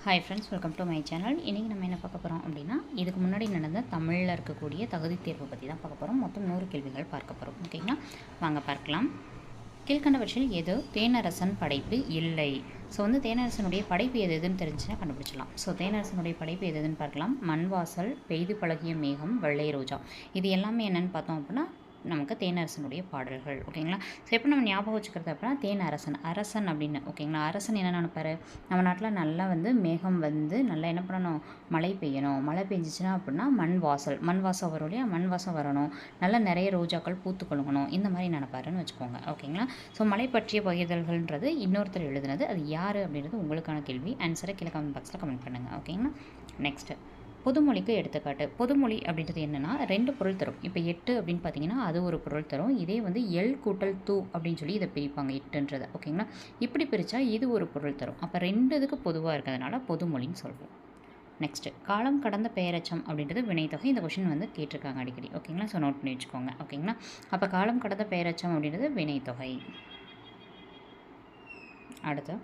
Hi friends, welcome to my channel. இன்றைக்கி நம்ம என்ன பார்க்க போகிறோம் அப்படின்னா, இதுக்கு முன்னாடி நடந்த தமிழில் இருக்கக்கூடிய தகுதி தேர்வு பற்றி தான் பார்க்க போகிறோம். மொத்தம் 100 கேள்விகள் பார்க்க போகிறோம். ஓகேங்களா, வாங்க பார்க்கலாம். கீழ்கண்டவற்றில் எது தேனரசன் படைப்பு இல்லை? ஸோ தேனரசனுடைய படைப்பு எதுன்னு தெரிஞ்சுன்னா கண்டுபிடிச்சலாம். ஸோ தேனரசனுடைய படைப்பு எதுன்னு பார்க்கலாம். மண்வாசல், பெய்து பழகிய மேகம், வெள்ளை ரோஜா. இது எல்லாமே என்னென்னு பார்த்தோம் அப்படின்னா நமக்கு தேனரசனுடைய பாடல்கள். ஓகேங்களா, ஸோ எப்போ நம்ம ஞாபகம் வச்சுக்கிறது அப்படின்னா தேனரசன், அரசன் அப்படின்னு. ஓகேங்களா, அரசன் என்ன நினைப்பார், நம்ம நாட்டில் நல்லா மேகம் நல்லா என்ன பண்ணணும், மழை பெய்யணும். மழை பெஞ்சிச்சுன்னா அப்படின்னா மண் வாசம் வரும் இல்லையா, மண் வாசம் வரணும், நல்லா நிறைய ரோஜாக்கள் பூத்து கொழுங்கணும், இந்த மாதிரி நினைப்பாருன்னு வச்சுக்கோங்க. ஓகேங்களா, ஸோ மழை பற்றிய பகிர்தல்கள்ன்றது இன்னொருத்தர் எழுதுனது, அது யார் அப்படின்றது உங்களுக்கான கேள்வி. ஆன்சரை கீழே கமெண்ட் பாக்ஸில் கமெண்ட் பண்ணுங்கள். ஓகேங்களா, நெக்ஸ்ட்டு பொதுமொழிக்கு எடுத்துக்காட்டு. பொதுமொழி அப்படின்றது என்னென்னா 2 பொருள் தரும். இப்போ 8 அப்படின்னு பார்த்தீங்கன்னா அது ஒரு பொருள் தரும். இதே எல் கூட்டல் தூ அப்படின்னு சொல்லி இதை பிரிப்பாங்க 8ன்றதை. ஓகேங்களா, இப்படி பிரித்தா இது ஒரு பொருள் தரும். அப்போ 2 இதுக்கு பொதுவாக இருக்கிறதுனால பொதுமொழின்னு சொல்வோம். நெக்ஸ்ட்டு காலம் கடந்த பெயரச்சம் அப்படின்றது வினைத்தொகை. இந்த கொஷின் கேட்டிருக்காங்க அடிக்கடி. ஓகேங்களா, ஸோ நோட் பண்ணி வச்சுக்கோங்க. ஓகேங்களா, அப்போ காலம் கடந்த பெயரச்சம் அப்படின்றது வினைத்தொகை. அடுத்து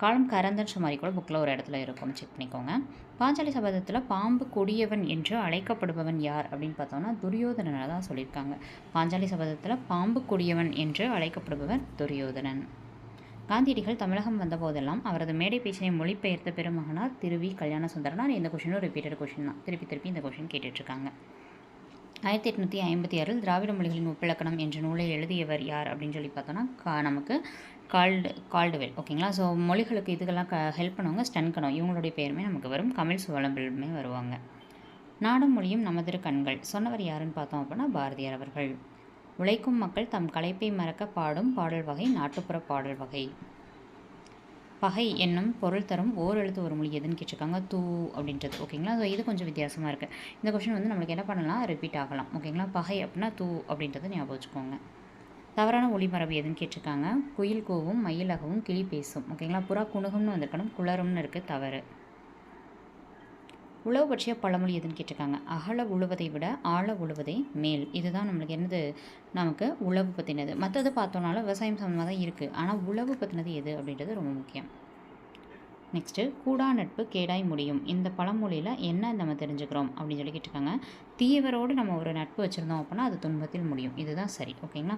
காலம் கரந்தன்ற மாதிரி கூட புக்கில் ஒரு இடத்துல இருக்கும், செக் பண்ணிக்கோங்க. பாஞ்சாலி சபதத்தில் பாம்பு கொடியவன் என்று அழைக்கப்படுபவன் யார் அப்படின்னு பார்த்தோம்னா துரியோதனனை தான் சொல்லியிருக்காங்க. பாஞ்சாலி சபதத்தில் பாம்பு கொடியவன் என்று அழைக்கப்படுபவர் துரியோதனன். காந்தியடிகள் தமிழகம் வந்தபோதெல்லாம் அவரது மேடை பேச்சினை மொழிபெயர்த்த பெருமகனார் திருவி கல்யாண சுந்தரனார். இந்த கொஷினும் ரிப்பீட்டட் கொஷின் தான், திருப்பி இந்த கொஷின் கேட்டுட்ருக்காங்க. 1856 திராவிட மொழிகளின் ஒப்பிலக்கணம் என்ற நூலை எழுதியவர் யார் அப்படின்னு சொல்லி பார்த்தோன்னா நமக்கு கால்டுவெல். ஓகேங்களா, ஸோ மொழிகளுக்கு இதுக்கெல்லாம் ஹெல்ப் பண்ணுவாங்க ஸ்டன்கணும். இவங்களுடைய பேருமே நமக்கு வரும். கமிழ் சுவலம்பிலுமே வருவாங்க. நாடும் மொழியும் நமதிரு கண்கள் சொன்னவர் யாருன்னு பார்த்தோம் அப்படின்னா பாரதியார் அவர்கள். உழைக்கும் மக்கள் தம் களைப்பை மறக்க பாடும் பாடல் வகை நாட்டுப்புற பாடல் வகை. பகை என்னும் பொருள் தரும் ஓர் எழுத்து ஒரு மொழி எதுன்னு கேட்டிருக்காங்க, தூ அப்படின்றது. ஓகேங்களா, ஸோ இது கொஞ்சம் வித்தியாசமாக இருக்குது. இந்த கொஷின் நம்மளுக்கு என்ன பண்ணலாம், ரிப்பீட் ஆகலாம். ஓகேங்களா, பகை அப்படின்னா தூ அப்படின்றத ஞாபகம் வச்சுக்கோங்க. தவறான ஒளிமரபு எதுன்னு கேட்டிருக்காங்க, குயில் கூவும், மயிலகவும், கிளி பேசும். ஓகேங்களா, புறா குணுகும்னு வந்திருக்கணும், குளரும்னு இருக்குது, தவறு. உழவு பற்றிய பழமொழி எதுன்னு கேட்டிருக்காங்க, அகல உழுவதை விட ஆழ உழுவதை மேல். இதுதான் நம்மளுக்கு என்னது, நமக்கு உழவு பற்றினது. மற்றது பார்த்தோம்னாலும் விவசாயம் சம்மந்தமாக தான் இருக்குது, ஆனால் உழவு பற்றினது எது அப்படின்றது ரொம்ப முக்கியம். நெக்ஸ்ட்டு கூடா நட்பு கேடாய் முடியும். இந்த பழமொழியில் என்ன நம்ம தெரிஞ்சுக்கிறோம் அப்படின்னு சொல்லி கேட்டிருக்காங்க. தீயவரோடு நம்ம ஒரு நட்பு வச்சுருந்தோம் அப்படின்னா அது துன்பத்தில் முடியும். இதுதான் சரி. ஓகேங்களா,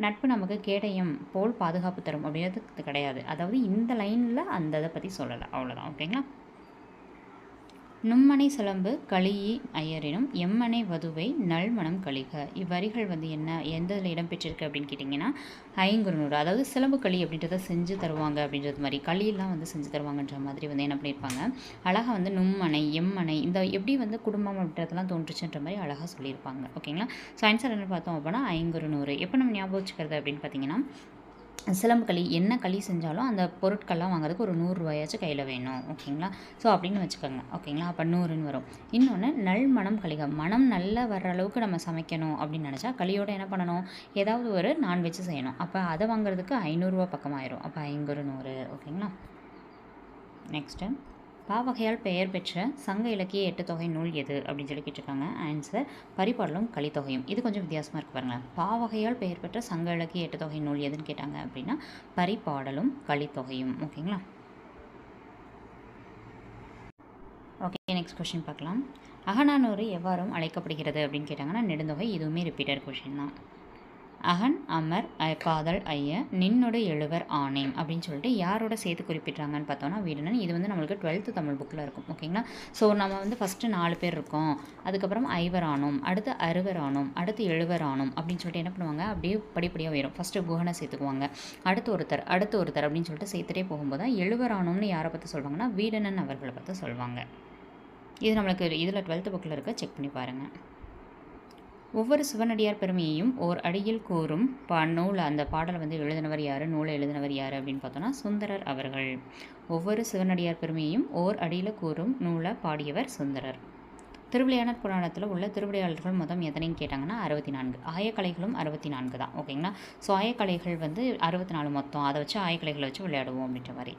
நட்பு நமக்கு கேடயம் போல் பாதுகாப்பு தரும் அப்படின்றது கிடையாது. அதாவது இந்த லைனில் அந்த இதை பற்றி சொல்லலை, அவ்வளோதான். ஓகேங்களா, நும்மனை சிலம்பு களியி ஐயரினும் எம்மனை வதுவை நல்மணம் கழிக. இவ்வரிகள் என்ன எந்த இதில் இடம்பெற்றிருக்கு அப்படின்னு கேட்டிங்கன்னா ஐங்குறுநூறு. அதாவது சிலம்பு களி அப்படின்றத செஞ்சு தருவாங்க அப்படின்றது மாதிரி, களியெல்லாம் செஞ்சு தருவாங்கன்ற மாதிரி என்ன பண்ணியிருப்பாங்க, அழகாக நும்மனை எம்மனை இந்த எப்படி குடும்பம் அப்படின்றதெல்லாம் தோன்றுச்சுன்ற மாதிரி அழகாக சொல்லியிருப்பாங்க. ஓகேங்களா, ஸோ ஆன்சர் என்ன பார்த்தோம் அப்படின்னா ஐங்குறுநூறு. எப்போ நம்ம ஞாபகம் வச்சுக்கிறது அப்படின்னு பார்த்தீங்கன்னா சிலம்பு களி என்ன களி செஞ்சாலும் அந்த பொருட்கள்லாம் வாங்குறதுக்கு ஒரு 100 ரூபாயாச்சும் கையில் வேணும். ஓகேங்களா, ஸோ அப்படின்னு வச்சுக்கோங்க. ஓகேங்களா, அப்போ 100ன்னு வரும். இன்னொன்று நல் மனம் கழிக, மனம் நல்லா வர்ற அளவுக்கு நம்ம சமைக்கணும் அப்படின்னு நினச்சா களியோடு என்ன பண்ணணும், ஏதாவது ஒரு நான்வெஜ் செய்யணும். அப்போ அதை வாங்குறதுக்கு 500 ரூபா பக்கமாயிரும். அப்போ 500. ஓகேங்களா, நெக்ஸ்ட்டு பாவகையால் பெயர் பெற்ற சங்க இலக்கிய 8 தொகை நூல் எது அப்படின்னு சொல்லி கேட்டிருக்காங்க. ஆன்சர் பரிபாடலும் கலித்தொகையும். இது கொஞ்சம் வித்தியாசமாக இருக்குது பாருங்களேன். பாவகையால் பெயர் பெற்ற சங்க இலக்கிய 8 தொகை நூல் எதுன்னு கேட்டாங்க அப்படின்னா பரிபாடலும் கலித்தொகையும். ஓகேங்களா, ஓகே, நெக்ஸ்ட் கொஷின் பார்க்கலாம். அகநானூறு எவ்வாறும் அழைக்கப்படுகிறது அப்படின்னு கேட்டாங்கன்னா நெடுந்தொகை. இதுவுமே ரிப்பீட்டட் கொஷின் தான். அகன் அமர் காதல் ஐய நின்னோடு எழுவர் ஆணையம் அப்படின்னு சொல்லிட்டு யாரோட சேர்த்து குறிப்பிட்றாங்கன்னு பார்த்தோன்னா வீடனன். இது நம்மளுக்கு 12th தமிழ் புக்கில் இருக்கும். ஓகேங்களா, ஸோ நம்ம ஃபஸ்ட்டு 4 பேர் இருக்கோம், அதுக்கப்புறம் ஐவர் ஆனோம், அடுத்து அறுவர் ஆனோம், அடுத்து எழுவர் ஆனோம் அப்படின்னு சொல்லிட்டு என்ன பண்ணுவாங்க, அப்படியே படிப்படியாக உயரும். ஃபஸ்ட்டு குகனை சேர்த்துக்குவாங்க, அடுத்து ஒருத்தர் அப்படின்னு சொல்லிட்டு சேர்த்துட்டே போகும்போது தான் எழுவர் ஆனோம்னு யாரை பற்றி சொல்லுவாங்கன்னா வீடனன் அவர்களை பற்றி சொல்லுவாங்க. இது நம்மளுக்கு இதில் 12th புக்கில் இருக்க, செக் பண்ணி பாருங்கள். ஒவ்வொரு சிவனடியார் பெருமையையும் ஓர் அடியில் கூறும் நூல். அந்த பாடலை எழுதினவர் யார், நூலை எழுதினவர் யார் அப்படின்னு பார்த்தோன்னா சுந்தரர் அவர்கள். ஒவ்வொரு சிவனடியார் பெருமையையும் ஓர் அடியில் கூறும் நூலை பாடியவர் சுந்தரர். திருவிளையாடற் புராணத்தில் உள்ள திருவிளையாடல்கள் மொத்தம் எத்தனைன்னு கேட்டாங்கன்னா 64. ஆயக்கலைகளும் 64 தான். ஓகேங்களா, ஸோ ஆயக்கலைகள் 64 மொத்தம். அதை வச்சு ஆயக்கலைகளை வச்சு விளையாடுவோம் அப்படின்ற மாதிரி.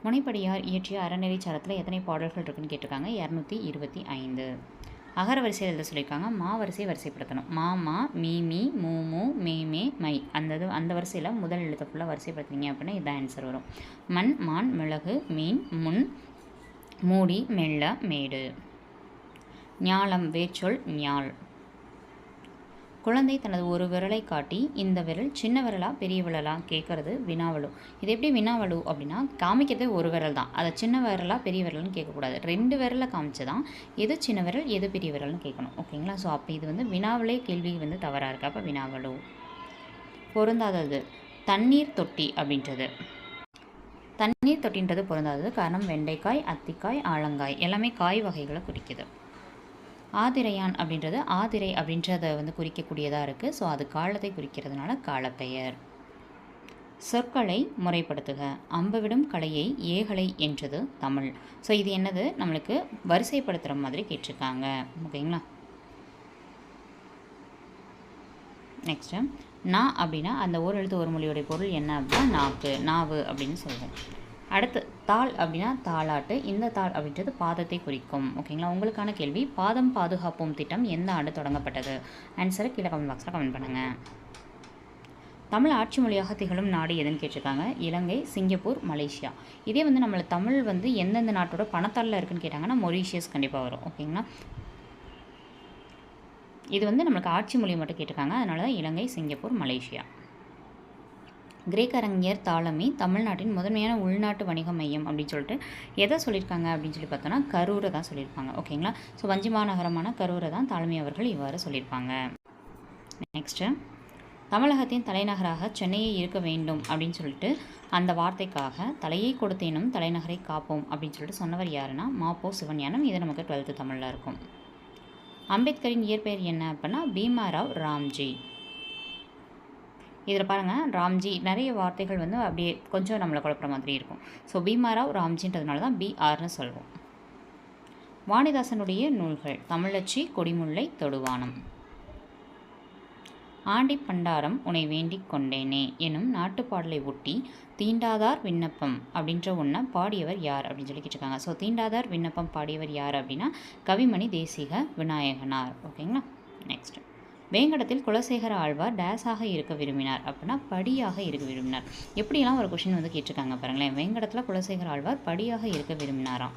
முனைப்படியார் இயற்றிய அறநெறி சாரத்தில் எத்தனை பாடல்கள் இருக்குன்னு கேட்டிருக்காங்க, 225. அகர வரிசையில் எழுத சொல்லியிருக்காங்க. மா வரிசையை வரிசைப்படுத்தணும். மா மா மீ மீ மூ மூ மே மே மை அந்த வரிசையில் முதல் எழுத்தை ஃபுல்லாக வரிசைப்படுத்துனீங்க அப்படின்னா இதுதான் ஆன்சர் வரும். மண் மான் மிளகு மீன் முன் மூடி மெல்ல மேடு. ஞாலம் வேர்ச்சொல் ஞால். குழந்தை தனது ஒரு விரலை காட்டி இந்த விரல் சின்ன விரலா பெரிய விரலா கேட்குறது வினாவலு. இது எப்படி வினாவலு அப்படின்னா காமிக்கிறது ஒரு விரல் தான், அதை சின்ன விரலா பெரிய விரல்னு கேட்கக்கூடாது. 2 விரலை காமிச்சு தான் எது சின்ன விரல் எது பெரிய விரல்னு கேட்கணும். ஓகேங்களா? ஸோ அப்போ இது வந்து வினாவலே கேள்வி வந்து தவறாக இருக்குது. அப்போ வினாவலு. பொருந்தாதது தண்ணீர் தொட்டி அப்படின்றது. தண்ணீர் தொட்டின்றது பொருந்தாதது. காரணம் வெண்டைக்காய் அத்திக்காய் ஆலங்காய் எல்லாமே காய் வகைகளை குறிக்குது. ஆதிரையான் அப்படின்றது ஆதிரை அப்படின்றத வந்து குறிக்கக்கூடியதாக இருக்குது. ஸோ அது காலத்தை குறிக்கிறதுனால காலப்பெயர். சொற்களை முறைப்படுத்துக. அம்பவிடும் கலையை ஏகலை என்றது தமிழ். ஸோ இது என்னது நம்மளுக்கு வரிசைப்படுத்துகிற மாதிரி கேட்டிருக்காங்க. ஓகேங்களா? நெக்ஸ்ட்டு நா அப்படின்னா அந்த ஒரு எழுத்து ஒரு மொழியோடைய பொருள் என்ன அப்படின்னா நாக்கு நாவு அப்படின்னு சொல்லுவோம். அடுத்து தாள் அப்படின்னா தாளாட்டு. இந்த தாள் அப்படின்றது பாதத்தை குறிக்கும். ஓகேங்களா? உங்களுக்கான கேள்வி பாதம் பாதுகாப்போம் திட்டம் எந்த ஆண்டு தொடங்கப்பட்டது? ஆன்சரை கீழே கமெண்ட் பாக்ஸில் கமெண்ட் பண்ணுங்கள். தமிழ் ஆட்சி மொழியாக திகழும் நாடு எதுன்னு கேட்டிருக்காங்க. இலங்கை சிங்கப்பூர் மலேசியா. இதே வந்து நம்மளை தமிழ் வந்து எந்தெந்த நாட்டோட பணத்தாளில் இருக்குன்னு கேட்டாங்கன்னா மொரீஷியஸ் கண்டிப்பாக வரும். ஓகேங்களா? இது வந்து நம்மளுக்கு ஆட்சி மொழி மட்டும் கேட்டிருக்காங்க. அதனால தான் இலங்கை சிங்கப்பூர் மலேசியா. கிரேக்க அறிஞர் தாலமி தமிழ்நாட்டின் முதன்மையான உள்நாட்டு வணிக மையம் அப்படின்னு சொல்லிட்டு எதை சொல்லியிருக்காங்க அப்படின்னு சொல்லி பார்த்தோன்னா கரூரை தான் சொல்லியிருப்பாங்க. ஓகேங்களா? ஸோ வஞ்சி மாநகரமான கரூரை தான் தாலமி அவர்கள் இவ்வாறு சொல்லியிருப்பாங்க. நெக்ஸ்ட்டு தமிழகத்தின் தலைநகராக சென்னையை இருக்க வேண்டும் அப்படின்னு சொல்லிட்டு அந்த வார்த்தைக்காக தலையை கொடுத்தேனும் தலைநகரை காப்போம் அப்படின்னு சொல்லிட்டு சொன்னவர் யாருன்னா மாப்போ சிவஞானம். இது நமக்கு 12th தமிழில் இருக்கும். அம்பேத்கரின் இயற்பெயர் என்ன அப்படின்னா பீமாராவ் ராம்ஜி. இதில் பாருங்கள் ராம்ஜி நிறைய வார்த்தைகள் வந்து அப்படியே கொஞ்சம் நம்மளை குழப்புற மாதிரி இருக்கும். ஸோ பீமாராவ் ராம்ஜின்றதுனால தான் பிஆர்னு சொல்வோம். வாணிதாசனுடைய நூல்கள் தமிழச்சி கொடிமுல்லை தொடுவானம். ஆண்டி பண்டாரம் உன்னை வேண்டிக் கொண்டேனே எனும் நாட்டுப்பாடலை ஒட்டி தீண்டாதார் விண்ணப்பம் அப்படின்ற ஒன்றை பாடியவர் யார் அப்படின்னு சொல்லி கேட்டிருக்காங்க. ஸோ தீண்டாதார் விண்ணப்பம் பாடியவர் யார் அப்படின்னா கவிமணி தேசிக விநாயகனார். ஓகேங்களா? நெக்ஸ்ட் வேங்கடத்தில் குலசேகர ஆழ்வார் டேஸாக இருக்க விரும்பினார் அப்படின்னா படியாக இருக்க விரும்பினார். எப்படியெல்லாம் ஒரு கொஷின் வந்து கேட்டிருக்காங்க பாருங்களேன். வேங்கடத்தில் குலசேகர ஆழ்வார் படியாக இருக்க விரும்பினாராம்.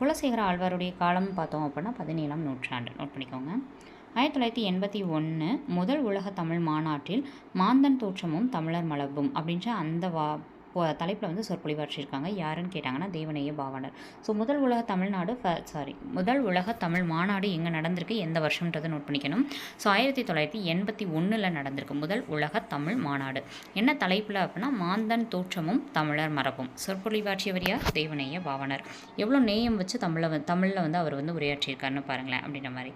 குலசேகர ஆழ்வாருடைய காலம் பார்த்தோம் அப்படின்னா 17ஆம் நூற்றாண்டு. நோட் பண்ணிக்கோங்க. 1981 முதல் உலக தமிழ் மாநாட்டில் மாந்தன் தோற்றமும் தமிழர் மலர்பும் அப்படின்ற அந்த தலைப்பில் வந்து சொற்பொழிவாற்றியிருக்காங்க. யாருன்னு கேட்டாங்கன்னா தேவநேய பாவாணர். ஸோ முதல் உலக தமிழ் மாநாடு எங்கே நடந்திருக்கு, எந்த வருஷம்ன்றதை நோட் பண்ணிக்கணும். ஸோ 1981 நடந்திருக்கு முதல் உலக தமிழ் மாநாடு. என்ன தலைப்பில் அப்படின்னா மாந்தன் தோற்றமும் தமிழர் மரபும். சொற்பொழிவாற்றியவர் யார்? தேவநேய பாவாணர். எவ்வளோ நேயம் வச்சு தமிழில் வந்து அவர் வந்து உரையாற்றியிருக்காருன்னு பாருங்களேன். அப்படின்ற மாதிரி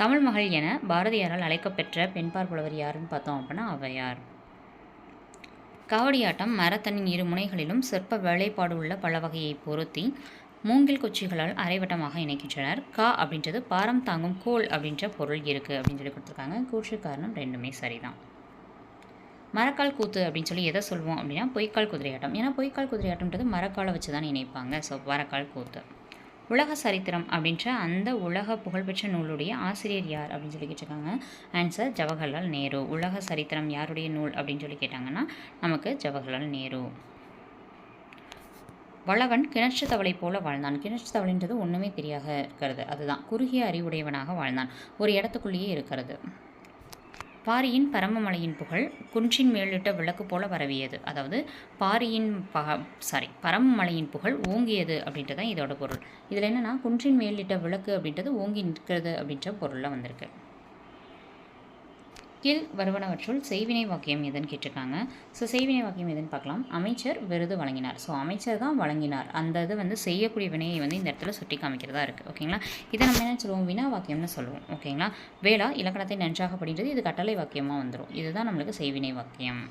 தமிழ் மகள் என பாரதியாரால் அழைக்கப்பெற்ற பெண்பார் புலவர் யாருன்னு பார்த்தோம் அப்படின்னா ஔவையார். காவடியாட்டம் மரத்தனின் இரு முனைகளிலும் சிற்ப வேலைப்பாடு உள்ள பல வகையை பொருத்தி மூங்கில் குச்சிகளால் அரைவட்டமாக இணைக்கின்றனர். கா அப்படின்றது பாரம் தாங்கும் கோல் அப்படின்ற பொருள் இருக்குது அப்படின்னு சொல்லி கொடுத்துருக்காங்க. கூற்று காரணம் ரெண்டுமே சரிதான். மரக்கால் கூத்து அப்படின்னு சொல்லி எதை சொல்லுவோம் அப்படின்னா பொய்க்கால் குதிரையாட்டம். ஏன்னா பொய்க்கால் குதிரையாட்டம்ன்றது மரக்காலை வச்சு தான் இணைப்பாங்க. ஸோ மரக்கால் கூத்து. உலக சரித்திரம் அப்படின்ற அந்த உலக புகழ்பெற்ற நூலுடைய ஆசிரியர் யார் அப்படின்னு சொல்லி கேட்டிருக்காங்க. ஆன்சர் ஜவஹர்லால் நேரு. உலக சரித்திரம் யாருடைய நூல் அப்படின்னு சொல்லி கேட்டாங்கன்னா நமக்கு ஜவஹர்லால் நேரு. வளவன் கிணற்று தவளை போல வாழ்ந்தான். கிணற்று தவளைன்றது ஒன்றுமே தெரியாக இருக்கிறது, அதுதான் குறுகிய அறிவுடையவனாக வாழ்ந்தான், ஒரு இடத்துக்குள்ளேயே இருக்கிறது. பாரியின் பரமமலையின் புகழ் குன்றின் மேலிட்ட விளக்கு போல பரவியது. அதாவது பரமமலையின் புகழ் ஓங்கியது அப்படின்றது தான் இதோட பொருள். இதில் என்னென்னா குன்றின் மேலிட்ட விளக்கு அப்படின்றது ஓங்கி நிற்கிறது அப்படின்ற பொருளில் வந்திருக்கு. கீழ் வருவனவற்றுள் செய்வினை வாக்கியம் எதுன்னு கேட்டிருக்காங்க. ஸோ செய்வினை வாக்கியம் எதுன்னு பார்க்கலாம். அமைச்சர் விருது வழங்கினார். ஸோ அமைச்சர் தான் வழங்கினார். அந்த இது வந்து செய்யக்கூடிய வினையை வந்து இந்த இடத்துல சுட்டி காமிக்கிறதா இருக்குது. ஓகேங்களா? இதை நம்ம என்ன சொல்லுவோம், வினா வாக்கியம்னு சொல்லுவோம். ஓகேங்களா? வேளா இலக்கணத்தை நன்றாக படின்றது இது கட்டளை வாக்கியமாக வந்துடும். இதுதான் நம்மளுக்கு செய்வினை வாக்கியம்.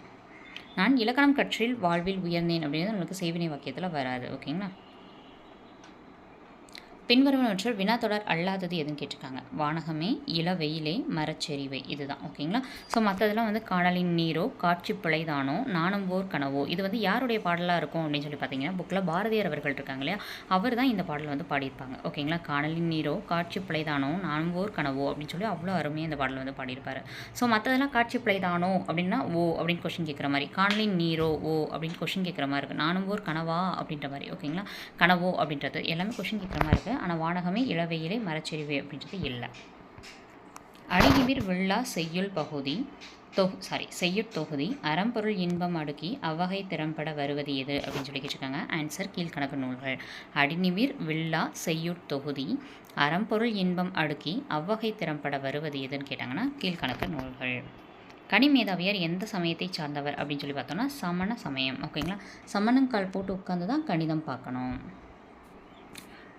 நான் இலக்கணம் கற்றில் வாழ்வில் உயர்ந்தேன் அப்படின்றது நம்மளுக்கு செய்வினை வாக்கியத்தில் வராது. ஓகேங்களா? பின்வருவனவற்றில் வினாத்தொடர் அல்லாதது எதுன்னு கேட்டிருக்காங்க. வானகமே, இளவெயிலே, மரச்செறிவை, இதுதான். ஓகேங்களா. ஸோ மற்றதெல்லாம் வந்து காணலின் நீரோ, காட்சி பிழைதானோ, நாணம்போர் கனவோ, இது வந்து யாருடைய பாடலாக இருக்கும் அப்படின்னு சொல்லி பார்த்தீங்கன்னா, புக்கில் பாரதியார் அவர்கள் இருக்காங்க இல்லையா, அவர் தான் இந்த பாடலை வந்து பாடியிருப்பாங்க. ஓகேங்களா. காணலின் நீரோ, காட்சி பிழைதானோ, நாணம்போர் கனவோ அப்படின்னு சொல்லி அவ்வளோ அருமையாக இந்த பாடலை வந்து பாடியிருப்பார். ஸோ மற்றதெல்லாம் காட்சி பிழைதானோ அப்படின்னா ஓ அப்படின்னு கொஷின் கேட்குற மாதிரி, காணலின் நீரோ ஓ அப்படின்னு கொஷின் கேட்குற மாதிரி இருக்குது. நாணம்போர் கனவா அப்படின்ற மாதிரி. ஓகேங்களா. கனவோ அப்படின்றது எல்லாமே கொஷின் கேட்குற மாதிரி இருக்குது. ஆனால் வானகமே, இளவெயிலே, மரச்செறிவே அப்படின்றது இல்லை. அடிநிமிர் வில்லா செய்யுள் பகுதி செய்யுட்தொகுதி அறம்பொருள் இன்பம் அடுக்கி அவ்வகை திறம்பட வருவது எது அப்படின்னு சொல்லி கேட்டிருக்காங்க. ஆன்சர் கீழ்கணக்கு நூல்கள். அடிநிமிர் வில்லா செய்யுட்தொகுதி அறம்பொருள் இன்பம் அடுக்கி அவ்வகை திறம்பட வருவது எதுன்னு கேட்டாங்கன்னா கீழ்கணக்கு நூல்கள். கனிமேதாவியார் எந்த சமயத்தை சார்ந்தவர் அப்படின்னு சொல்லி பார்த்தோம்னா சமண சமயம். ஓகேங்களா. சமணங்கால் போட்டு உட்காந்து தான் கணிதம் பார்க்கணும்.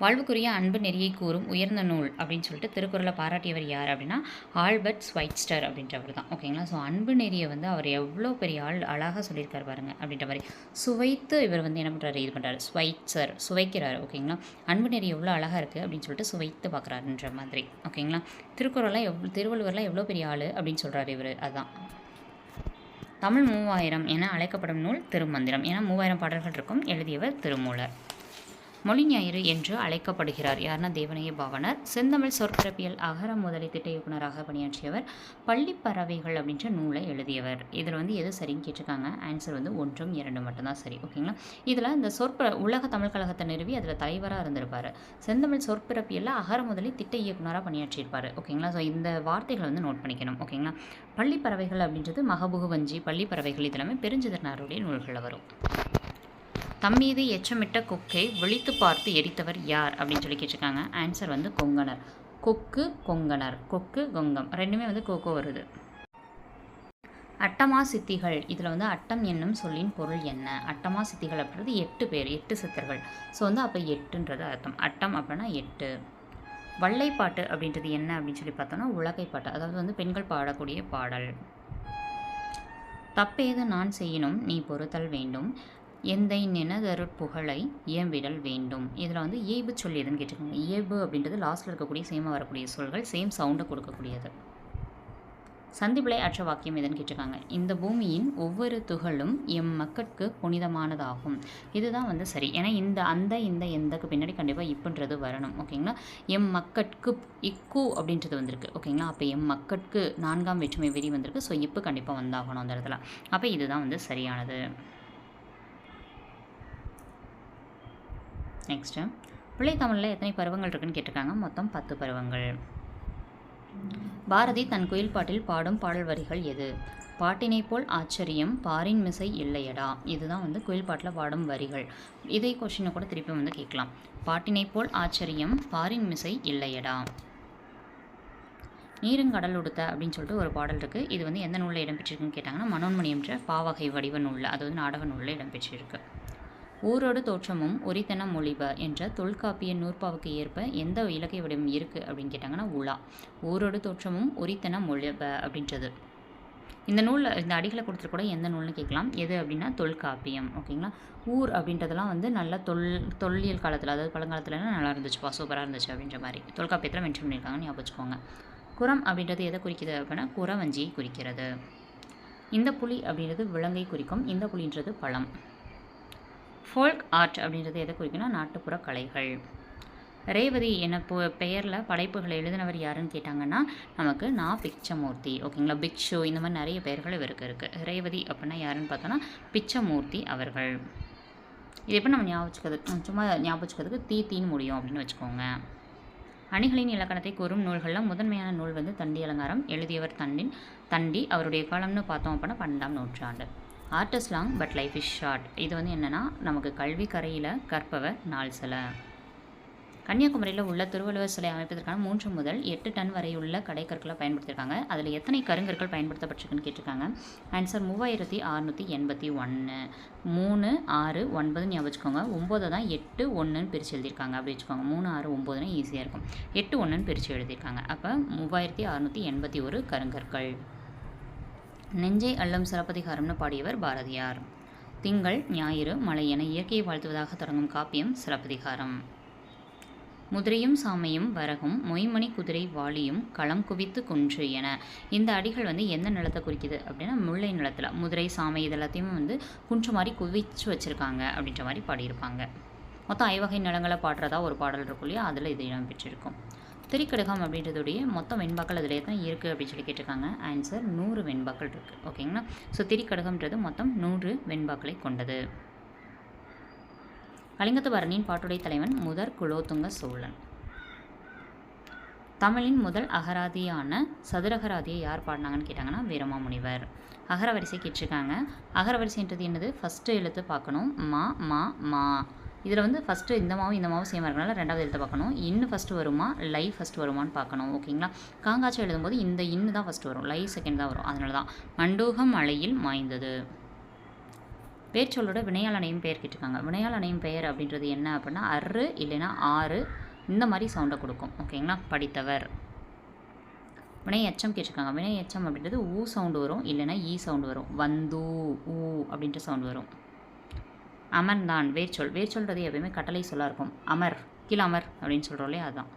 வாழ்வுக்குரிய அன்பு நெறியை கூறும் உயர்ந்த நூல் அப்படின்னு சொல்லிட்டு திருக்குறளை பாராட்டியவர் யார் அப்படின்னா ஆல்பர்ட் ஸ்வைட்ஸ்டர் அப்படின்றவர் தான். ஓகேங்களா. ஸோ அன்பு நெறியை வந்து அவர் எவ்வளோ பெரிய அழகாக சொல்லியிருக்காரு பாருங்க அப்படின்ற மாதிரி சுவைத்து இவர் வந்து என்ன பண்ணுறாரு, இது பண்ணுறாரு, ஸ்வைட்சர் சுவைக்கிறார். ஓகேங்களா. அன்பு நெறி எவ்வளோ அழகாக இருக்குது அப்படின்னு சொல்லிட்டு சுவைத்து பார்க்குறாருன்ற மாதிரி. ஓகேங்களா. திருவள்ளுவர்லாம் எவ்வளோ பெரிய ஆள் அப்படின்னு சொல்கிறாரு இவர். அதுதான் தமிழ் 3000 என அழைக்கப்படும் நூல் திருமந்திரம். ஏன்னா 3000 பாடல்கள் இருக்கும். எழுதியவர் திருமூலர். மொழி ஞாயிறு என்று அழைக்கப்படுகிறார் யாருன்னா தேவனைய பாவனர். செந்தமிழ் சொற்பிறப்பியல் அகர முதலி திட்ட இயக்குநராக பணியாற்றியவர். பள்ளிப்பறவைகள் அப்படின்ற நூலை எழுதியவர். இதில் வந்து எது சரின்னு கேட்டிருக்காங்க. ஆன்சர் வந்து 1, 2 மட்டும்தான் சரி. ஓகேங்களா. இதில் இந்த உலக தமிழ் கழகத்தை நிறுவி அதில் தலைவராக இருந்திருப்பார். செந்தமிழ் சொற்பிறப்பியலில் அகர முதலி திட்ட இயக்குநராக பணியாற்றியிருப்பார். ஓகேங்களா. ஸோ இந்த வார்த்தைகளை வந்து நோட் பண்ணிக்கணும். ஓகேங்களா. பள்ளிப்பறவைகள் அப்படின்றது மகபுகு வஞ்சி, பள்ளிப்பறவைகள் இதெல்லாமே பெருஞ்சிதனாருடைய நூல்களில் வரும். தம்மீது எச்சமிட்ட கொக்கை விழித்து பார்த்து எரித்தவர் யார் அப்படின்னு சொல்லி கேட்டிருக்காங்க. ஆன்சர் வந்து கொங்கணர். கொக்கு கொங்கணர், கொக்கு கொங்கம் ரெண்டுமே வந்து கொக்கோ வருது. அட்டமா சித்திகள், இதில் வந்து அட்டம் என்னும் சொல்லின் பொருள் என்ன? அட்டமா சித்திகள் அப்படின்றது 8 பேர், 8 சித்தர்கள். ஸோ வந்து அப்போ 8ன்றது அர்த்தம். அட்டம் அப்படின்னா 8. வள்ளைப்பாட்டு அப்படின்றது என்ன அப்படின்னு சொல்லி பார்த்தோன்னா உலகைப்பாட்டு, அதாவது வந்து பெண்கள் பாடக்கூடிய பாடல். தப்பேது நான் செய்யணும் நீ பொறுத்தல் வேண்டும், எந்தை நினதருட்புகழை இயம்பிடல் வேண்டும். இதில் வந்து இயல்பு சொல் எதுன்னு கேட்டிருக்காங்க. இயல்பு அப்படின்றது லாஸ்ட்டில் இருக்கக்கூடிய சேமாக வரக்கூடிய சொல்கள், சேம் சவுண்டை கொடுக்கக்கூடியது. சந்திப்பிழை அற்ற வாக்கியம் எதுன்னு கேட்டிருக்காங்க. இந்த பூமியின் ஒவ்வொரு துகளும் எம் மக்கட்கு புனிதமானதாகும். இதுதான் வந்து சரி. ஏன்னா இந்த எந்தக்கு பின்னாடி கண்டிப்பாக இப்புன்றது வரணும். ஓகேங்களா. எம் மக்கட்கு இக்கு அப்படின்றது வந்திருக்கு. ஓகேங்களா. அப்போ எம் மக்கட்கு 4ஆம் வேற்றுமை விதி வந்திருக்கு. ஸோ இப்பு கண்டிப்பாக வந்தாகணும் அந்த இடத்துல. அப்போ இதுதான் வந்து சரியானது. நெக்ஸ்ட்டு பிள்ளைத்தமிழில் எத்தனை பருவங்கள் இருக்குன்னு கேட்டிருக்காங்க. மொத்தம் 10 பருவங்கள். பாரதி தன் குயில் பாட்டில் பாடும் பாடல் வரிகள் எது? பாட்டினை போல் ஆச்சரியம் பாரின் மிசை இல்லையடா. இதுதான் வந்து குயில் பாட்டில் பாடும் வரிகள். இதே கொஸ்டினை கூட திருப்பி வந்து கேட்கலாம். பாட்டினை போல் ஆச்சரியம் பாரின் மிசை இல்லையடா. நீருங்கடல் உடுத்த அப்படின்னு சொல்லிட்டு ஒரு பாடல் இருக்குது. இது வந்து எந்த நூலில் இடம்பெற்றிருக்குன்னு கேட்டாங்கன்னா மனோன்மணி என்ற பாவகை வடிவ நூலில், அது வந்து நாடக நூலில் இடம்பெற்றிருக்கு. ஊரோடு தோற்றமும் ஒரித்தன மொழிப என்ற தொல்காப்பிய நூற்பாவுக்கு ஏற்ப எந்த இலக்கிய வடிவம் இருக்குது அப்படின்னு கேட்டாங்கன்னா உலா. ஊரோடு தோற்றமும் ஒரித்தன மொழிப அப்படின்றது. இந்த நூலில் இந்த அடிகளை கொடுத்துட்டு கூட எந்த நூல்னு கேட்கலாம். எது அப்படின்னா தொல்காப்பியம். ஓகேங்களா. ஊர் அப்படின்றதெல்லாம் வந்து நல்ல தொல்லியல் காலத்தில், அதாவது பழங்காலத்துலலாம் நல்லா இருந்துச்சுப்பா, சூப்பராக இருந்துச்சு அப்படின்ற மாதிரி தொல்காப்பியத்தில் மென்ஷன் பண்ணியிருக்காங்கன்னு ஞாபகம் வச்சுக்கோங்க. குரம் அப்படின்றது எதை குறிக்குது அப்படின்னா குறவஞ்சியை குறிக்கிறது. இந்த புலி அப்படின்றது விலங்கை குறிக்கும். இந்த புலின்றது பழம். ஃபோல்க் ஆர்ட் அப்படின்றது எதை குறிக்குன்னா நாட்டுப்புற கலைகள். ரேவதி என பெயரில் படைப்புகளை எழுதினவர் யாருன்னு கேட்டாங்கன்னா நமக்கு பிச்சமூர்த்தி. ஓகேங்களா. பிக்ஷு இந்த மாதிரி நிறைய பெயர்கள் இவருக்கு இருக்குது. ரேவதி அப்படின்னா யாருன்னு பார்த்தோன்னா பிச்சமூர்த்தி அவர்கள். இது எப்படி நம்ம சும்மா ஞாபகம் தீன்னு முடியும் அப்படின்னு வச்சுக்கோங்க. அணிகளின் இலக்கணத்தை கூறும் நூல்களில் முதன்மையான நூல் வந்து தண்டி அலங்காரம். எழுதியவர் தண்டி. அவருடைய காலம்னு பார்த்தோம் அப்படின்னா 12ஆம் நூற்றாண்டு. Art is long but life is short. இது வந்து என்னென்னா நமக்கு கல்வி கரையில் கற்பவர் நாள் சில. கன்னியாகுமரியில் உள்ள திருவள்ளுவர் சிலை அமைப்பதற்கான 3 முதல் 8 டன் வரை உள்ள கடைக்கற்களை பயன்படுத்தியிருக்காங்க. அதில் எத்தனை கருங்கற்கள் பயன்படுத்தப்பட்டிருக்குன்னு கேட்டிருக்காங்க. ஆன்சர் 3681. 3, 6, 9 ஞாபகம் வச்சுக்கோங்க. 9 தான் 8, 1ன்னு பிரித்து எழுதியிருக்காங்க. அப்படி வச்சுக்கோங்க. 3, 6, 9னா ஈஸியாக இருக்கும். 8, 1ன்னு பிரித்து எழுதியிருக்காங்க. அப்போ 3681 கருங்கற்கள். நெஞ்சை அள்ளும் சிலப்பதிகாரம்னு பாடியவர் பாரதியார். திங்கள் ஞாயிறு மலை என இயற்கையை வாழ்த்துவதாக தொடங்கும் காப்பியம் சிலப்பதிகாரம். முதிரையும் சாமையும் வரகும் மொய்மணி குதிரை வாளியும் களம் குவித்து குன்று என. இந்த அடிகள் வந்து எந்த நிலத்தை குறிக்குது அப்படின்னா முல்லை நிலத்தில் முதிரை சாமை இது எல்லாத்தையுமே வந்து குன்று மாதிரி குவிச்சு வச்சுருக்காங்க அப்படின்ற மாதிரி பாடியிருப்பாங்க. மொத்தம் 5 வகை நிலங்களை பாடுறதா ஒரு பாடல் இருக்கும் இல்லையா, அதில் இது இடம் பெற்றிருக்கும். திரிக்கடுகம் அப்படின்றதுடைய மொத்தம் வெண்பாக்கள் அதில் எத்தனை இருக்குது அப்படின்னு சொல்லி கேட்டிருக்காங்க. ஆன்சர் 100 வெண்பாக்கள் இருக்குது. ஓகேங்களா. ஸோ திரிக்கடுகம்ன்றது மொத்தம் 100 வெண்பாக்களை கொண்டது. கலிங்கத்து பரணியின் பாட்டுடை தலைவன் முதற் குலோத்துங்க சோழன். தமிழின் முதல் அகராதியான சதுரகராதியை யார் பாடினாங்கன்னு கேட்டாங்கன்னா வீரமாமுனிவர். அகரவரிசை கேட்டிருக்காங்க. அகரவரிசைன்றது என்னது? ஃபஸ்ட்டு எழுத்து பார்க்கணும். மா மா மா. இதில் வந்து ஃபஸ்ட்டு இந்த மாவும் சேமாக இருக்கனால ரெண்டாவது எழுத்தை பார்க்கணும். இன்னு ஃபஸ்ட்டு வருமா லை ஃபஸ்ட்டு வருமானு பார்க்கணும். ஓகேங்களா. காங்காட்சி எழுதும்போது இந்த இன்னு தான் ஃபஸ்ட்டு வரும், லை செகண்ட் தான் வரும். அதனால தான் மண்டூகம் மலையில் மாய்ந்தது. பேர்ச்சொல்லோட வினையால் அணையும் பெயர் கேட்டிருக்காங்க. வினையால் அணையும் பெயர் அப்படின்றது என்ன அப்படின்னா அரு இல்லைன்னா ஆறு இந்த மாதிரி சவுண்டை கொடுக்கும். ஓகேங்களா. படித்தவர். வினை எச்சம் கேட்டிருக்காங்க. வினை எச்சம் அப்படின்றது ஊ சவுண்டு வரும் இல்லைன்னா ஈ சவுண்டு வரும். வந்து ஊ அப்படின்ற சவுண்டு வரும். அமர்ந்தான் வேர்ச்சொல். வேர்ச்சொல்றது எப்பயுமே கட்டளை சொல்லாக இருக்கும். அமர் கீழே அமர் அப்படின்னு சொல்கிறோம் இல்லையா, அதுதான்.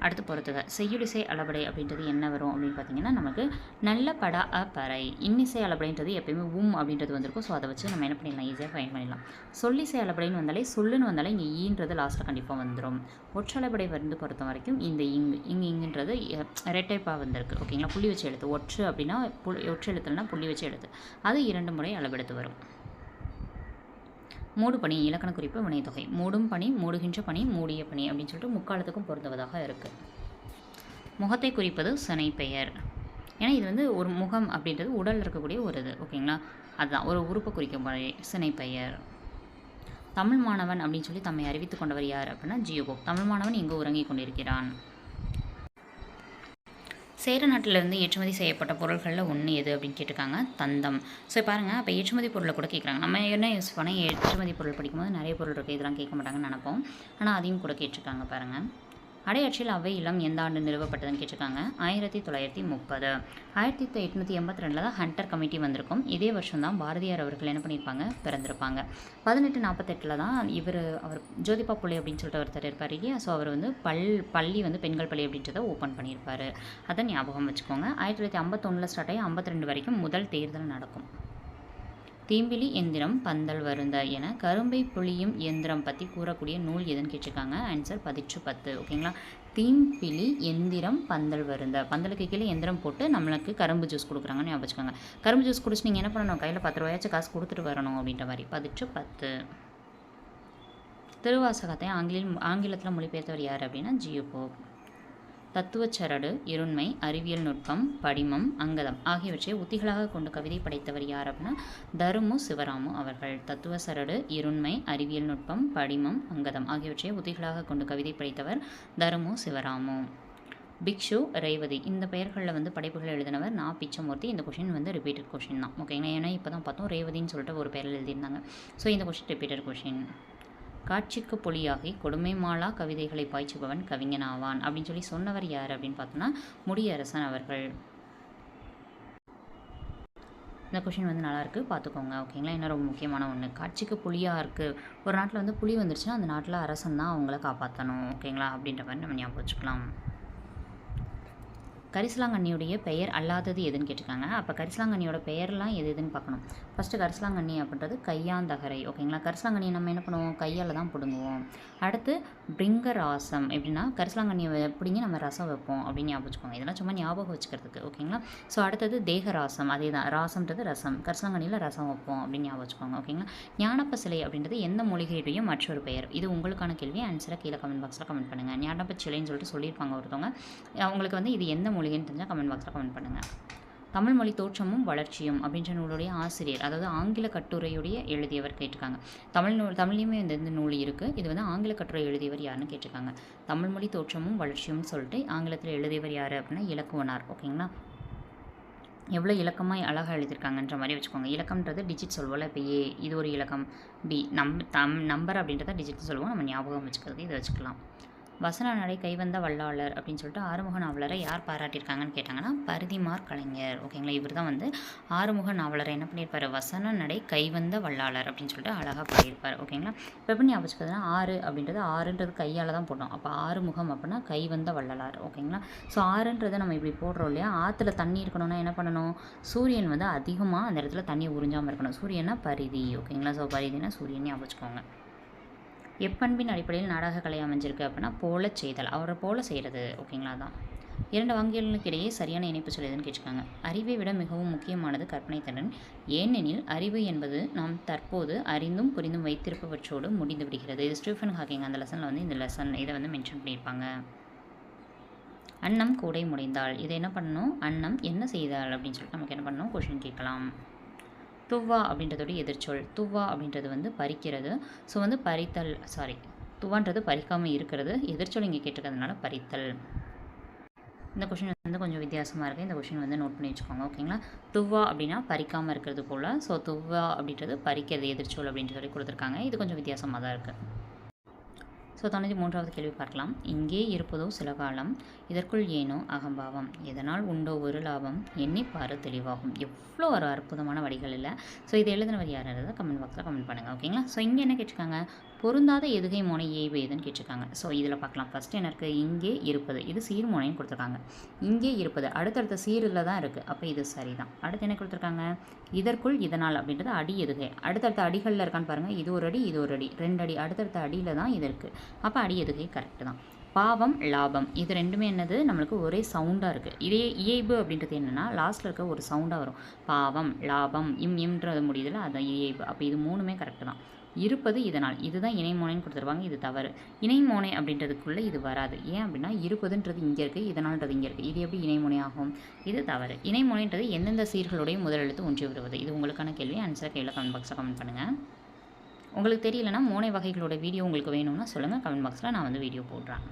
அடுத்து பொறுத்துக. செய்யுளிசை அளபடை அப்படின்றது என்ன வரும் அப்படின்னு பார்த்தீங்கன்னா நமக்கு நல்ல படா அ பறை. இன்னிசை அளபடைன்றது எப்பயுமே அப்படின்றது வந்திருக்கும். ஸோ அதை வச்சு நம்ம என்ன பண்ணிடலாம், ஈஸியாக ஃபைன் பண்ணிடலாம். சொல்லிசை அளபடைன்னு வந்தாலே சொல்லுன்னு வந்தாலே இங்கே ஈன்றது லாஸ்ட்டில் கண்டிப்பாக வந்துடும். ஒற்றளபடை வந்து பொறுத்த வரைக்கும் இந்த இங்குன்றது ரெட்டைப்பாக வந்திருக்கு. ஓகேங்களா. புள்ளி வச்சு எழுத்து. ஒற்று அப்படின்னா ஒற்று எழுத்துலனா புள்ளி வச்சு எழுத்து. அது 2 முறை அளவெடுத்து வரும். மூடு பணி இலக்கண குறிப்பு வினைத்தொகை. மூடும் பணி, மூடுகின்ற பணி, மூடிய பணி அப்படின்னு சொல்லிட்டு முக்காலத்துக்கும் பொருந்துவதாக இருக்குது. முகத்தை குறிப்பது சினை பெயர். ஏன்னா இது வந்து ஒரு முகம் அப்படின்றது உடலில் இருக்கக்கூடிய ஒரு இது. ஓகேங்களா. அதுதான் ஒரு உறுப்பை குறிக்கும் சினை பெயர். தமிழ் மாணவன் அப்படின்னு சொல்லி தம்மை அறிவித்துக் கொண்டவர் யார் அப்படின்னா ஜியோபோ. தமிழ் மாணவன் இங்கு உறங்கி கொண்டிருக்கிறான். சேர நாட்டிலிருந்து ஏற்றுமதி செய்யப்பட்ட பொருட்களில் ஒன்று எது அப்படின்னு கேட்டிருக்காங்க. தந்தம். ஸோ பாருங்கள், அப்போ ஏற்றுமதி பொருளை கூட கேட்குறாங்க. நம்ம என்ன யூஸ் பண்ண ஏற்றுமதி பொருள் படிக்கும்போது நிறைய பொருள் இருக்குது, இதெல்லாம் கேட்க மாட்டாங்கன்னு நினைப்போம். ஆனால் அதையும் கூட கேட்டிருக்காங்க பாருங்கள். அடையாற்றில் அவை இல்லம் எந்த ஆண்டு நிறுவப்பட்டதுன்னு கேட்டிருக்காங்க. 1930. 1882 தான் ஹண்டர் கமிட்டி வந்திருக்கும். இதே வருஷம் தான் பாரதியார் அவர்கள் என்ன பண்ணியிருப்பாங்க, பிறந்திருப்பாங்க. 1848 தான் அவர் ஜோதிபா புள்ளை அப்படின்னு சொல்லிட்டு ஒருத்தர் இருப்பார் இல்லையா. ஸோ அவர் வந்து பள்ளி வந்து பெண்கள் பள்ளி அப்படின்றத ஓப்பன் பண்ணியிருப்பார். அதை ஞாபகம் வச்சுக்கோங்க. 1951 ஸ்டார்ட் ஆகி 52 வரைக்கும் முதல் தேர்தல் நடக்கும். தீம்பிலி எந்திரம் பந்தல் வருந்த என கரும்பை புளியும் இயந்திரம் பற்றி கூறக்கூடிய நூல் எதுன்னு கேட்டிருக்காங்க. ஆன்சர் 10/10. ஓகேங்களா. தீம்பிலி எந்திரம் பந்தல் வருந்த. பந்தலுக்கு கீழே எந்திரம் போட்டு நம்மளுக்கு கரும்பு ஜூஸ் கொடுக்குறாங்கன்னு ஞாபகம் வச்சுக்கோங்க. கரும்பு ஜூஸ் குடிச்சு நீங்கள் என்ன பண்ணணும், கையில் 10 ரூபாயாச்சும் காசு கொடுத்துட்டு வரணும் அப்படின்ற மாதிரி. 10/10. திருவாசகத்தை ஆங்கிலத்தில் மொழிபெயர்த்தவர் யார் அப்படின்னா ஜியோபோ. தத்துவச்சரடு, இருண்மை, அறிவியல் நுட்பம், படிமம், அங்கதம் ஆகியவற்றை உத்திகளாக கொண்டு கவிதை படைத்தவர் யார் அப்படின்னா தருமு சிவராமு அவர்கள். தத்துவச்சரடு, இருண்மை, அறிவியல் நுட்பம், படிமம், அங்கதம் ஆகியவற்றை உத்திகளாக கொண்டு கவிதை படைத்தவர் தருமு சிவராமு. பிக்ஷு, ரேவதி இந்த பெயர்களில் வந்து படைப்புகள் எழுதினவர் நா. பிச்சமூர்த்தி. இந்த கொஷின் வந்து ரிப்பீட்டட் கொஷின் தான். ஓகேங்களா. ஏன்னா இப்போ தான் பார்த்தோம் ரேவதின்னு சொல்லிட்டு ஒரு பெயரில் எழுதியிருந்தாங்க. ஸோ இந்த கொஷின் ரிப்பீட்டட் கொஷின். காட்சிக்கு பொலியாகி கொடுமை மாலா கவிதைகளை பாய்ச்சுபவன் கவிஞனாவான் அப்படின்னு சொல்லி சொன்னவர் யார் அப்படின்னு பார்த்தோன்னா முடியரசன் அவர்கள். இந்த கொஷின் வந்து நல்லாயிருக்கு, பார்த்துக்கோங்க. ஓகேங்களா. என்ன ரொம்ப முக்கியமான ஒன்று, காட்சிக்கு புலியாக இருக்குது. ஒரு நாட்டில் வந்து புலி வந்துருச்சுன்னா அந்த நாட்டில் அரசன் தான் அவங்கள காப்பாற்றணும். ஓகேங்களா. அப்படின்ற மாதிரி நம்ம ஞாபகம் வச்சுக்கலாம். கரிசலாங்கண்ணியுடைய பெயர் அல்லாதது எதுன்னு கேட்டிருக்காங்க. அப்போ கரிசலாங்கண்ணியோட பெயர்லாம் எதுன்னு பார்க்கணும். ஃபஸ்ட்டு கரிசலாங்கண்ணி அப்படின்றது கையாந்தகரை. ஓகேங்களா. கரிசலாங்கண்ணியை நம்ம என்ன பண்ணுவோம், கையால் தான் பிடுங்குவோம். அடுத்து பிரிங்க ராசம் எப்படின்னா கரிசலாங்கண்ணியை பிடிங்கி நம்ம ரசம் வைப்போம் அப்படின்னு ஞாபகம் வச்சுக்கோங்க. இதெல்லாம் சும்மா ஞாபகம் வச்சுக்கிறதுக்கு. ஓகேங்களா. ஸோ அடுத்தது தேகராசம். அதே தான், ராசம்ன்றது ரசம், கரிசலாங்கண்ணியில் ரசம் வைப்போம் அப்படின்னு ஞாபகம் வச்சுக்கோங்க. ஓகேங்களா. ஞானப்ப சிலை அப்படின்றது எந்த மூலிகையுடைய மற்றொரு பெயர். இது உங்களுக்கான கேள்வி. ஆன்சரை கீழே கமெண்ட் பாக்ஸில் கமெண்ட் பண்ணுங்கள். ஞானப்ப சிலைன்னு சொல்லிட்டு சொல்லியிருப்பாங்க ஒருத்தவங்க. அவங்களுக்கு வந்து இது எந்த மூலிகைன்னு தெரிஞ்சால் கமெண்ட் பாக்ஸில் கமெண்ட் பண்ணுங்கள். தமிழ் மொழி தோற்றமும் வளர்ச்சியும் அப்படின்ற நூலுடைய ஆசிரியர், அதாவது ஆங்கில கட்டுரையுடைய எழுதியவர் கேட்டிருக்காங்க. தமிழ்லையுமே இந்த நூல் இருக்குது. இது வந்து ஆங்கில கட்டுரை எழுதியவர் யாருன்னு கேட்டிருக்காங்க. தமிழ் மொழி தோற்றமும் வளர்ச்சியும் சொல்லிட்டு ஆங்கிலத்தில் எழுதியவர் யார் அப்படின்னா இலக்குவனார். ஓகேங்களா. எவ்வளோ இலக்கமாக அழகாக எழுதியிருக்காங்கன்ற மாதிரி வச்சுக்கோங்க. இலக்கம்ன்றது டிஜிட் சொல்வோம்ல. இப்போ ஏ இது ஒரு இலக்கம், பி நம்பர் அப்படின்றத டிஜிட் சொல்லுவோம். நம்ம ஞாபகம் வச்சுக்கிறது இதை வச்சுக்கலாம். வசன நடை கைவந்த வல்லாளர் அப்படின்னு சொல்லிட்டு ஆறுமுக நாவலரை யார் பாராட்டியிருக்காங்கன்னு கேட்டாங்கன்னா பரிதிமார் கலைஞர். ஓகேங்களா, இவர் தான் வந்து ஆறுமுக நாவலரை என்ன பண்ணியிருப்பார், வசன நடை கைவந்த வல்லாளர் அப்படின்னு சொல்லிட்டு அழகாக பாடியிருப்பார். ஓகேங்களா, இப்போ எப்படி ஞாபகம் வச்சுக்கிறதுனா ஆறு அப்படின்றது ஆறுன்றது கையால் தான் போட்டோம். அப்போ ஆறுமுகம் அப்படின்னா கைவந்த வள்ளலார். ஓகேங்களா, ஸோ ஆறுன்றதை நம்ம இப்படி போடுறோம் இல்லையா, ஆற்றுல தண்ணி இருக்கணும்னா என்ன பண்ணணும், சூரியன் வந்து அதிகமாக அந்த இடத்துல தண்ணியை உறிஞ்சாமல் இருக்கணும். சூரியனா பரிதி. ஓகேங்களா, ஸோ பரிதினா சூரியன் ஞாபகம் வச்சுக்கோங்க. எப்பண்பின் அடிப்படையில் நாடக கலை அமைஞ்சிருக்கு அப்படின்னா போல செய்தல், அவரை போல செய்கிறது. ஓகேங்களா, தான் 2 வங்கிகளுக்கு இடையே சரியான இணைப்பு சொல்லுதுன்னு கேட்டுருக்காங்க. அறிவை விட மிகவும் முக்கியமானது கற்பனை திறன். ஏனெனில் அறிவு என்பது நாம் தற்போது அறிந்தும் புரிந்தும் வைத்திருப்பவற்றோடு முடிந்து விடுகிறது. இது ஸ்டீஃபன் ஹாக்கிங் அந்த லெசனில் வந்து இந்த லெசன் இதை வந்து மென்ஷன் பண்ணியிருப்பாங்க. அன்னம் கூடை முடைந்தாள், இதை என்ன பண்ணணும், அன்னம் என்ன செய்தாள் அப்படின்னு சொல்லிட்டு நமக்கு என்ன பண்ணணும், கொஷின் கேட்கலாம். துவா அப்படின்றதோட எதிர்ச்சொல், துவா அப்படின்றது வந்து பறிக்கிறது. ஸோ வந்து பறித்தல், துவான்றது பறிக்காமல் இருக்கிறது, எதிர்ச்சொல் இங்கே கேட்டிருக்கிறதுனால பறித்தல். இந்த கொஷின் வந்து கொஞ்சம் வித்தியாசமாக இருக்குது, இந்த கொஷின் வந்து நோட் பண்ணி வச்சுக்கோங்க. ஓகேங்களா, துவா அப்படின்னா பறிக்காமல் இருக்கிறது போல், ஸோ துவா அப்படின்றது பறிக்கிறது எதிர்ச்சொல் அப்படின்ட்டு சொல்லி கொடுத்துருக்காங்க. இது கொஞ்சம் வித்தியாசமாக தான் இருக்குது. ஸோ 93வது கேள்வி பார்க்கலாம். இங்கே இருப்பதோ சில காலம், இதற்குள் ஏனோ அகம்பாவம், எதனால் உண்டோ ஒரு லாபம், எண்ணிப்பாரு தெளிவாகும். எவ்வளோ ஒரு அற்புதமான வரிகள் இல்லை. ஸோ இதை எழுதினவர் யாருன்றதை கமெண்ட் பாக்ஸில் கமெண்ட் பண்ணுங்கள். ஓகேங்களா, ஸோ இங்கே என்ன கேட்டிருக்காங்க, பொருந்தாத எதுகை மோனை ஏய்வு எதுன்னு கேட்டிருக்காங்க. ஸோ இதில் பார்க்கலாம். ஃபஸ்ட்டு என்ன இருக்குது, இங்கே இருப்பது, இது சீர்மோனைன்னு கொடுத்துருக்காங்க. இங்கே இருப்பது அடுத்தடுத்த சீரில் தான் இருக்குது, அப்போ இது சரி தான். அடுத்து என்ன கொடுத்துருக்காங்க, இதற்குள் இதனால் அப்படின்றது அடி எதுகை, அடுத்தடுத்த அடிகளில் இருக்கான்னு பாருங்கள், இது ஒரு அடி இது ஒரு அடி, 2 அடி அடுத்தடுத்த அடியில் தான் இது இருக்குது, அப்போ அடி எதுகை கரெக்டு தான். பாவம் லாபம், இது ரெண்டுமே என்னது, நம்மளுக்கு ஒரே சவுண்டாக இருக்குது. இதே இயைபு அப்படின்றது என்னென்னா லாஸ்ட்டில் இருக்க ஒரு சவுண்டாக வரும். பாவம் லாபம் இம்ன்றது முடியுதுல, அதுதான் இயைபு. அப்போ இது 3மே கரெக்டு தான். இருப்பது இதனால், இதுதான் இணைமோனைன்னு கொடுத்துருவாங்க, இது தவறு. இணைமோனை அப்படின்றதுக்குள்ளே இது வராது. ஏன் அப்படின்னா இருப்பதுன்றது இங்கே இருக்குது, இதனால்ன்றது இங்கே இருக்குது, இது எப்படி இணைமோனை ஆகும், இது தவறு. இணைமோனைன்றது எந்தெந்த சீர்களுடைய முதல் எழுத்து ஒன்றி வருவது. இது உங்களுக்கான கேள்வி, ஆன்சரை கீழே கமெண்ட் பாக்ஸில் கமெண்ட் பண்ணுங்கள். உங்களுக்கு தெரியலனா மோனை வகைகளோட வீடியோ உங்களுக்கு வேணும்னா சொல்லுங்கள், கமெண்ட் பாக்ஸில் நான் வந்து வீடியோ போடுறேன்.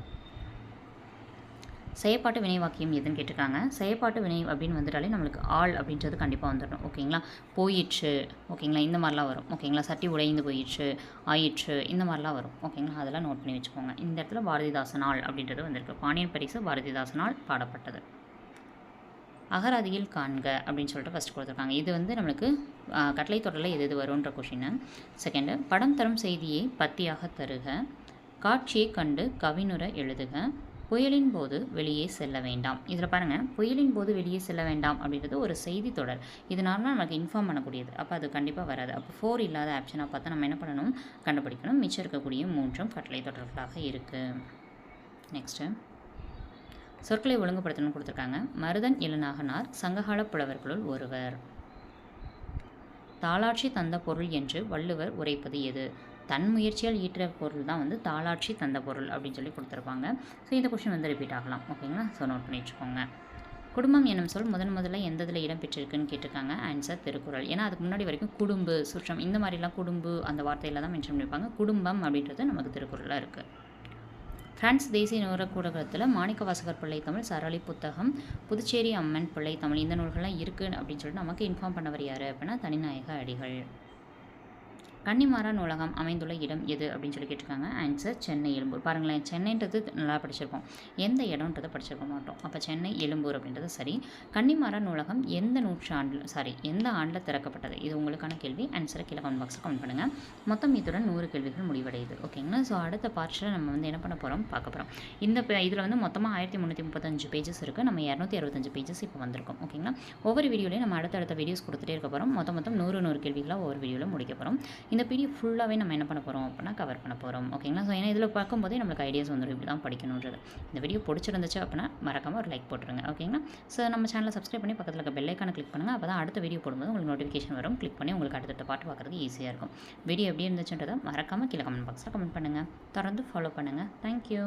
செயற்பாட்டு வினை வாக்கியம் எதுன்னு கேட்டிருக்காங்க. செயற்பாட்டு வினை அப்படின்னு வந்துட்டாலே நம்மளுக்கு ஆள் அப்படின்றது கண்டிப்பாக வந்துடணும். ஓகேங்களா, போயிடுச்சு, ஓகேங்களா, இந்த மாதிரிலாம் வரும். ஓகேங்களா, சட்டி உடைந்து போயிடுச்சு, ஆயிடுச்சு, இந்த மாதிரிலாம் வரும். ஓகேங்களா, அதெல்லாம் நோட் பண்ணி வச்சுக்கோங்க. இந்த இடத்துல பாரதிதாசன் ஆள் அப்படின்றது வந்திருக்கு. பாண்டியன் பரிசு பாரதிதாசனால் பாடப்பட்டது. அகராதியில் காண்க அப்படின்னு சொல்லிட்டு ஃபஸ்ட்டு கொடுத்துருக்காங்க. இது வந்து நம்மளுக்கு கட்டளை தொடரில் எது வரும்ன்ற கொஷின்னு. செகண்டு, படம் தரும் செய்தியை பத்தியாக தருக, காட்சியை கண்டு கவினுரை எழுதுக, புயலின் போது வெளியே செல்ல வேண்டாம். இதில் பாருங்கள், புயலின் போது வெளியே செல்ல வேண்டாம் அப்படின்றது ஒரு செய்தி தொடர், இது நார்மலாக நமக்கு இன்ஃபார்ம் பண்ணக்கூடியது. அப்போ அது கண்டிப்பாக வராது. அப்போ 4 இல்லாத ஆப்ஷனாக பார்த்தா நம்ம என்ன பண்ணணும், கண்டுபிடிக்கணும். மிச்சம் இருக்கக்கூடிய 3ம் கட்டளை தொடர்களாக இருக்குது. நெக்ஸ்ட்டு, சொற்களை ஒழுங்குபடுத்தணும்னு கொடுத்துருக்காங்க. மருதன் இளநாகனார் சங்ககால புலவர்களுள் ஒருவர். தாளாட்சி தந்த பொருள் என்று வள்ளுவர் உரைப்பது எது? தன் முயற்சியால் ஈட்டுற பொருள் தான் வந்து தாளாட்சி தந்த பொருள் அப்படின்னு சொல்லி கொடுத்துருப்பாங்க. ஸோ இந்த கொஷின் வந்து ரிப்பீட் ஆகலாம். ஓகேங்களா, ஸோ நோட் பண்ணி வச்சுக்கோங்க. குடும்பம் என்னும் சொல் முதல்ல எந்த இதில் இடம் பெற்றிருக்குன்னு கேட்டிருக்காங்க. ஆன்சர் திருக்குறள். ஏன்னா அதுக்கு முன்னாடி வரைக்கும் குடும்பு சுற்றம் இந்த மாதிரிலாம் குடும்பு அந்த வார்த்தையில் தான் மென்ஷன் பண்ணியிருப்பாங்க. குடும்பம் அப்படின்றது நமக்கு திருக்குறளாக இருக்குது. பிரான்ஸ் தேசிய நூலகத்தில் மாணிக்கவாசகர் பிள்ளை தமிழ், சரளி புத்தகம், புதுச்சேரி அம்மன் பிள்ளை தமிழ் இந்த நூல்கள்லாம் இருக்குது அப்படின்னு சொல்லிட்டு நமக்கு இன்ஃபார்ம் பண்ணவர் யார் அப்படின்னா தனிநாயக அடிகள். கன்னிமாரா நூலகம் அமைந்துள்ள இடம் எது அப்படின்னு சொல்லி கேட்டிருக்காங்க. ஆன்சர் சென்னை எழும்பூர். பாருங்களேன், சென்னைன்றது நல்லா படிச்சிருப்போம், எந்த இடம்ன்றதை படிச்சிருக்க மாட்டோம். அப்போ சென்னை எழும்பூர் அப்படின்றது சரி. கன்னிமாரா நூலகம் எந்த ஆண்டில் திறக்கப்பட்டது? இது உங்களுக்கான கேள்வி. ஆன்சரை கீழே கமெண்ட் பாக்ஸில் கமெண்ட் பண்ணுங்கள். மொத்தம் இதுடன் 100 கேள்விகள் முடிவடையுது. ஓகேங்களா, ஸோ அடுத்த பார்ட்டில் நம்ம வந்து என்ன பண்ண போகிறோம் பார்க்க போகிறோம். இதில் வந்து மொத்தமாக 1335 பேஜஸ் இருக்குது. நம்ம 265 பேஜஸ் இப்போ வந்திருக்கோம். ஓகேங்களா, ஒவ்வொரு வீடியோலையும் நம்ம அடுத்தடுத்த வீடியோஸ் கொடுத்துட்டே இருக்க போகிறோம். மொத்தம் 100 கேள்விகளாக ஒவ்வொரு வீடியோவில் முடிக்க போகிறோம். இந்த பிடிஎஃப் ஃபுல்லாகவே நம்ம என்ன பண்ண போகிறோம் அப்படின்னா கவர் பண்ண போகிறோம். ஓகேங்களா, ஸோ ஏன்னா இதில் பார்க்கும்போதே நம்மளுக்கு ஐடியாஸ் வந்துடும் இப்படி தான் படிக்கணுன்றது. இந்த வீடியோ பிடிச்சிருந்துச்சு அப்படின்னா மறக்காமல் ஒரு லைக் போட்டுருங்க. ஓகேங்களா, ஸோ நம்ம சேனலை சப்ஸ்கிரைப் பண்ணி பக்கத்தில் இருக்க பெல் ஐக்கானை கிளிக் பண்ணுங்கள். அப்போ தான் அடுத்த வீடியோ போடும்போது உங்களுக்கு நோட்டிஃபிகேஷன் வரும். கிளிக் பண்ணி உங்களுக்கு அடுத்த பாட்டு பார்க்குறதுக்கு ஈஸியாக இருக்கும். வீடியோ எப்படி இருந்துச்சுன்றதை மறக்காமல் கீழே கமெண்ட் பாக்ஸில் கமெண்ட் பண்ணுங்கள். தொடர்ந்து ஃபாலோ பண்ணுங்கள். தேங்க்யூ.